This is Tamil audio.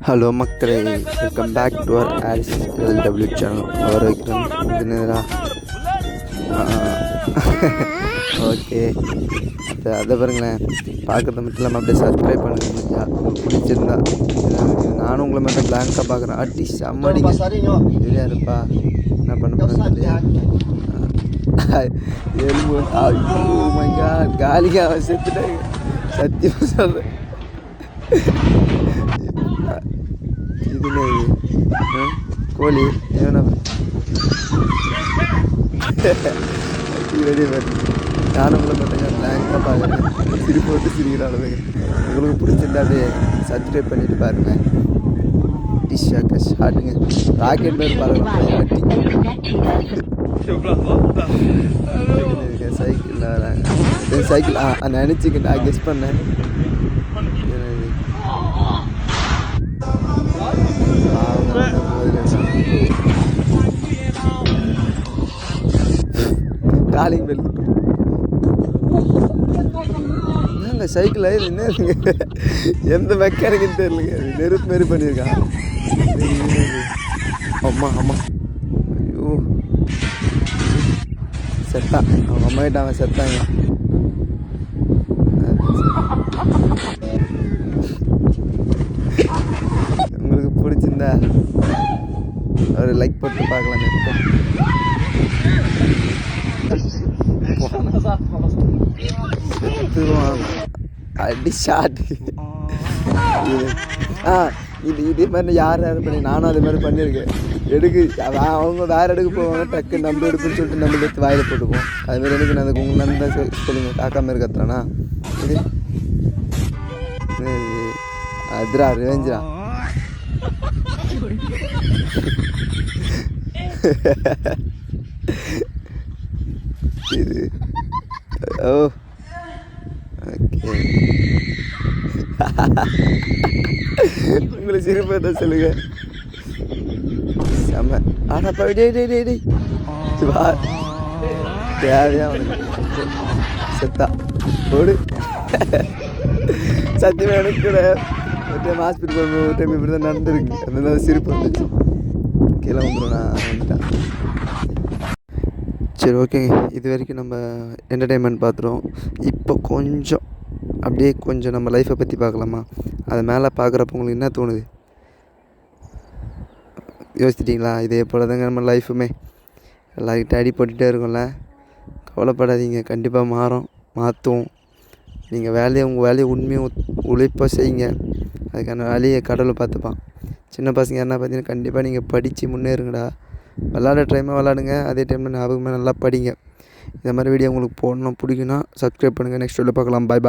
ಹಲೋ ಮಕ್ಕಳೇ, welcome back to our RSLW channel. ಅವರ ஓகே, அதை பாருங்களேன். பார்க்குறது மட்டும் இல்லாமல் அப்படியே சப்ஸ்கிரைப் பண்ணுங்க முடிஞ்சா, உங்களுக்கு பிடிச்சிருந்தா. நானும் உங்களை மட்டும் பிளாங்காக பார்க்குறேன். அட்டி செம்மடிங்க இல்லையா இருப்பா, என்ன பண்ண போகிறேன் எலும்பு. காலியாக அவன் செத்துட்டாங்க, சத்தியமாக சொல்கிறேன். இதுல கோழி ரெடி பண்ணி நானும் உங்களை பார்த்தீங்க பிளாங்காக பார்க்குறேன். சிரிப்பு போட்டு சிரிக்கிற அளவுக்கு. உங்களுக்கு பிடிச்சிருந்தா அப்படியே சப்ஸ்கிரைப் பண்ணிட்டு பாருங்க. டிஷ்ஷாக்க ஷாட்டுங்க ராக்கெட் மாதிரி பாருங்க. சைக்கிள் சைக்கிள் நினச்சிக்க நான் கெஸ் பண்ணேன். காலிங் பெல் என்னங்க சைக்கிள் என்ன எந்த மெக்கானிக்குன்னு தெரியலங்க. நெருப்பு மாரி பண்ணியிருக்கான். அம்மா அம்மா ஐயோ செத்தான். அவங்க அம்மா கிட்ட அவன் செத்தாங்க. உங்களுக்கு பிடிச்சிருந்தா ஒரு லைக் போட்டு பார்க்கலாம். அடி ஷாட்டு. இதே மாதிரி யார் பண்ணி நானும் அதே மாதிரி பண்ணியிருக்கேன். அவங்க வேறு எடுக்க போவாங்க, டக்கு நம்ம எடுப்புன்னு சொல்லிட்டு நம்ம எடுத்து வாயில் போட்டுக்குவோம். அதுமாதிரி எனக்கு நான் உங்கள் நண்பன் சொல்லுங்கள் காக்கா மாரி கத்துறானா இது அதுரா ரிவெஞ்சரா. இது ஓ ஓகே, உங்களை சிரிப்பா தான் சொல்லுங்க. செம்ம. ஆனால் டே வா தேவையா அவனுக்கு செத்தா ஓடு. சத்தியமாக எனக்கு கூட ஒரு டைம் ஹாஸ்பிட்டல் போகணும், ஒரு டைம் இப்படி தான் நடந்துருக்கு. அந்த சிரிப்பு வந்துச்சு. கீழே வந்துடும், நான் வந்துட்டேன். சரி ஓகேங்க, இது வரைக்கும் நம்ம என்டர்டெயின்மெண்ட் பார்த்துருவோம். இப்போ கொஞ்சம் அப்படியே கொஞ்சம் நம்ம லைஃப்பை பற்றி பார்க்கலாமா? அதை மேலே பார்க்குறப்ப உங்களுக்கு என்ன தோணுது யோசிச்சிட்டிங்களா? இதே போல் தாங்க நம்ம லைஃபுமே. எல்லாருக்கிட்ட அடி போட்டுகிட்டே இருக்கோம்ல, கவலைப்படாதீங்க, கண்டிப்பாக மாற்றுவோம். நீங்கள் உங்கள் வேலையை உண்மையாக உழைப்பாக செய்யுங்க. அதுக்கான வேலையை கடவுளை பார்த்துப்பான். சின்ன பசங்க என்ன பார்த்தீங்கன்னா கண்டிப்பாக நீங்கள் படித்து முன்னேறுங்கடா. விளாட டைமாக விளாடுங்க, அதே டைமில் ஞாபகமாக நல்லா படிங்க. இந்த மாதிரி வீடியோ உங்களுக்கு போடணும் பிடிக்குன்னா சப்ஸ்கிரைப் பண்ணுங்கள். நெக்ஸ்ட் வீடியோவில் பார்க்கலாம். பாய்.